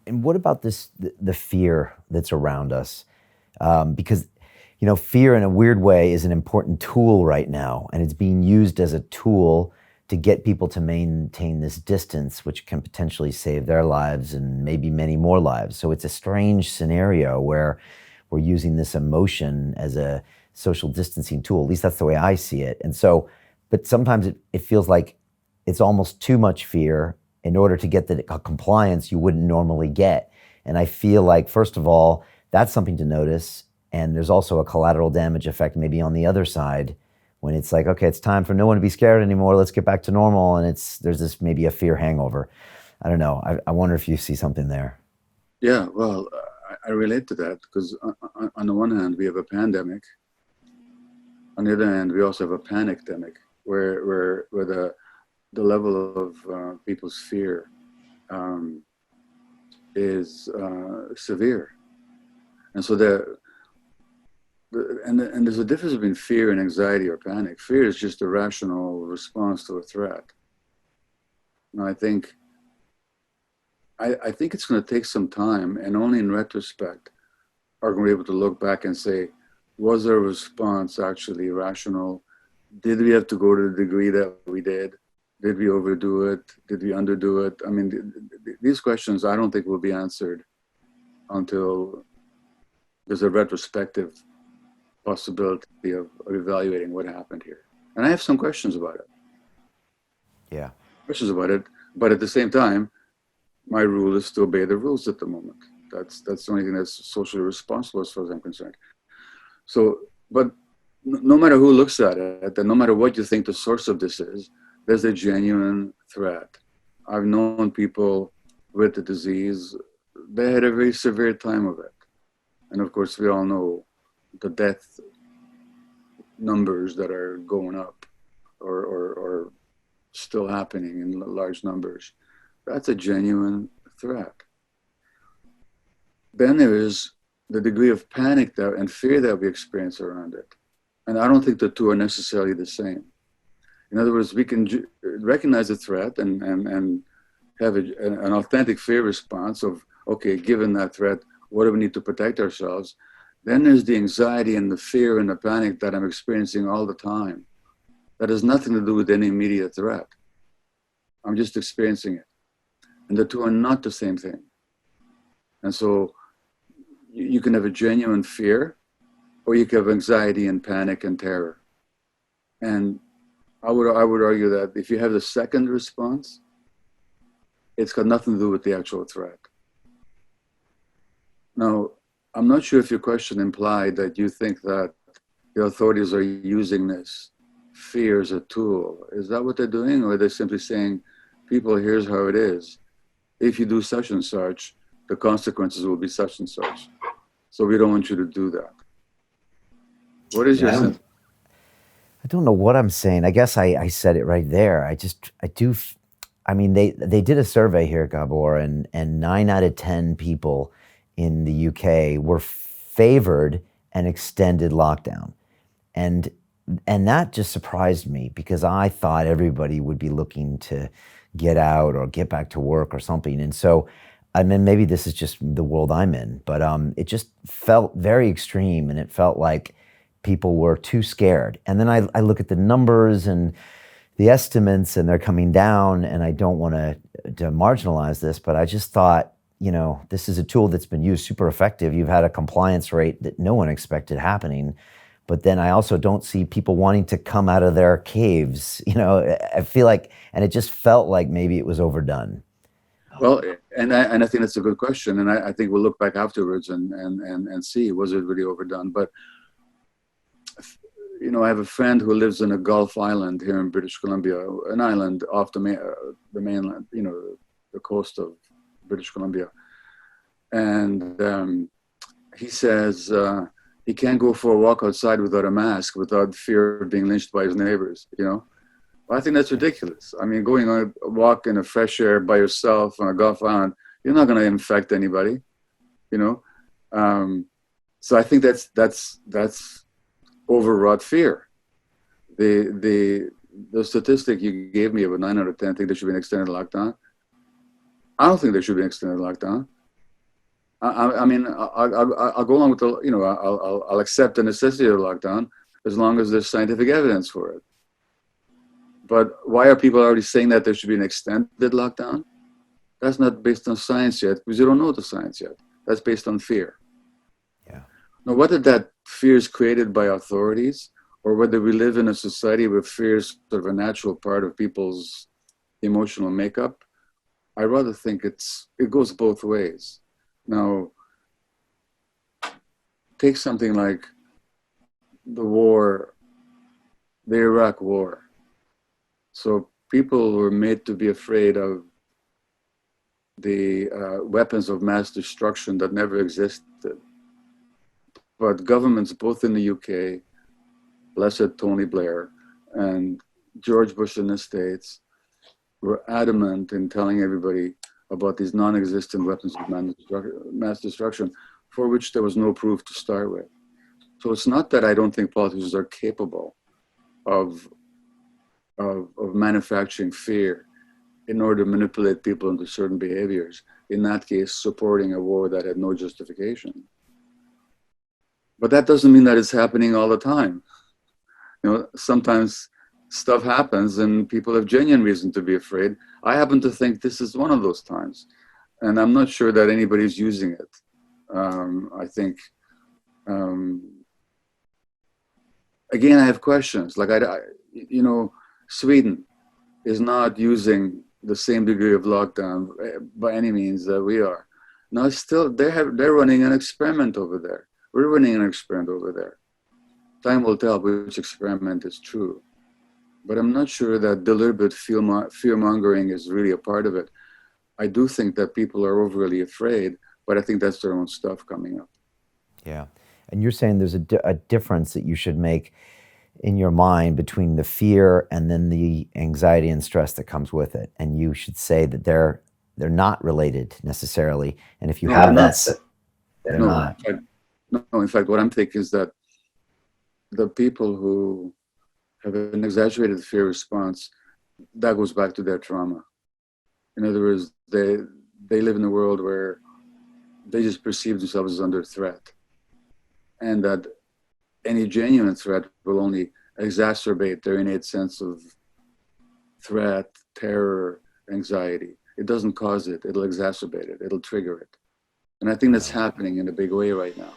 And what about the fear that's around us? Because, fear in a weird way is an important tool right now, and it's being used as a tool to get people to maintain this distance, which can potentially save their lives and maybe many more lives. So it's a strange scenario where we're using this emotion as a social distancing tool. At least that's the way I see it. And so, but sometimes it feels like it's almost too much fear in order to get the compliance you wouldn't normally get. And I feel like, first of all, that's something to notice. And there's also a collateral damage effect maybe on the other side when it's like, okay, it's time for no one to be scared anymore. Let's get back to normal. And there's this maybe a fear hangover. I don't know. I wonder if you see something there. Yeah, well, I relate to that because on the one hand, we have a pandemic. On the other hand, we also have a panic-demic where the level of people's fear um, is severe. And so and there's a difference between fear and anxiety or panic. Fear is just a rational response to a threat. And I think it's going to take some time, and only in retrospect are going to be able to look back and say, was our response actually rational? Did we have to go to the degree that we did? Did we overdo it? Did we underdo it? I mean, these questions I don't think will be answered until there's a retrospective possibility of evaluating what happened here. And I have some questions about it. Yeah. Questions about it, but at the same time, my rule is to obey the rules at the moment. That's the only thing that's socially responsible as far as I'm concerned. So, but no matter who looks at it, and no matter what you think the source of this is, there's a genuine threat. I've known people with the disease, they had a very severe time of it. And of course, we all know the death numbers that are going up or still happening in large numbers. That's a genuine threat. Then there is the degree of panic and fear that we experience around it. And I don't think the two are necessarily the same. In other words, we can recognize the threat and have an authentic fear response of, okay, given that threat, what do we need to protect ourselves? Then there's the anxiety and the fear and the panic that I'm experiencing all the time. That has nothing to do with any immediate threat. I'm just experiencing it. And the two are not the same thing. And so you can have a genuine fear, or you can have anxiety and panic and terror. And I would argue that if you have the second response, it's got nothing to do with the actual threat. Now, I'm not sure if your question implied that you think that the authorities are using this fear as a tool. Is that what they're doing? Or are they simply saying, people, here's how it is. If you do such and such, the consequences will be such and such. So we don't want you to do that. What is your sense? I don't know what I'm saying. I guess I said it right there. I mean, they did a survey here, Gabor, and 9 out of 10 people in the UK were favored an extended lockdown. And that just surprised me because I thought everybody would be looking to get out or get back to work or something. And so, I mean, maybe this is just the world I'm in, but it just felt very extreme, and it felt like people were too scared. And then I look at the numbers and the estimates, and they're coming down, and I don't want to marginalize this, but I just thought, this is a tool that's been used super effective. You've had a compliance rate that no one expected happening. But then I also don't see people wanting to come out of their caves. I feel like, and it just felt like maybe it was overdone. Well, and I think that's a good question. And I think we'll look back afterwards and see, was it really overdone? But, I have a friend who lives in a Gulf island here in British Columbia, an island off the mainland, the coast of British Columbia. And he says, he can't go for a walk outside without a mask, without fear of being lynched by his neighbors, Well, I think that's ridiculous. I mean, going on a walk in the fresh air by yourself on a Gulf island, you're not going to infect anybody, So I think that's overwrought fear. The statistic you gave me about 9 out of 10 think there should be an extended lockdown. I don't think there should be an extended lockdown. I mean, I'll go along with the, you know, I'll accept the necessity of lockdown as long as there's scientific evidence for it. But why are people already saying that there should be an extended lockdown? That's not based on science yet, because you don't know the science yet. That's based on fear. Yeah. Now, whether that fear is created by authorities or whether we live in a society where fear is sort of a natural part of people's emotional makeup, I rather think it goes both ways. Now, take something like the war, the Iraq war. So people were made to be afraid of the weapons of mass destruction that never existed. But governments, both in the UK, blessed Tony Blair, and George Bush in the States, were adamant in telling everybody about these non-existent weapons of mass destruction, for which there was no proof to start with. So it's not that I don't think politicians are capable of, of manufacturing fear in order to manipulate people into certain behaviors. In that case, supporting a war that had no justification. But that doesn't mean that it's happening all the time. You know, sometimes stuff happens and people have genuine reason to be afraid. I happen to think this is one of those times, and I'm not sure that anybody's using it. I think, again, I have questions. Like, you know, Sweden is not using the same degree of lockdown by any means that we are. Now, still, they're running an experiment over there. We're running an experiment over there. Time will tell which experiment is true. But I'm not sure that deliberate fear-mongering is really a part of it. I do think that people are overly afraid, but I think that's their own stuff coming up. Yeah. And you're saying there's a difference that you should make in your mind between the fear and then the anxiety and stress that comes with it. And you should say that they're not related necessarily. And if you No, have no, that, they're no. not. No, in fact, what I'm thinking is that the people who have an exaggerated fear response, that goes back to their trauma. In other words, they live in a world where they just perceive themselves as under threat, and that any genuine threat will only exacerbate their innate sense of threat, terror, anxiety. It doesn't cause it, it'll exacerbate it, it'll trigger it. And I think that's happening in a big way right now.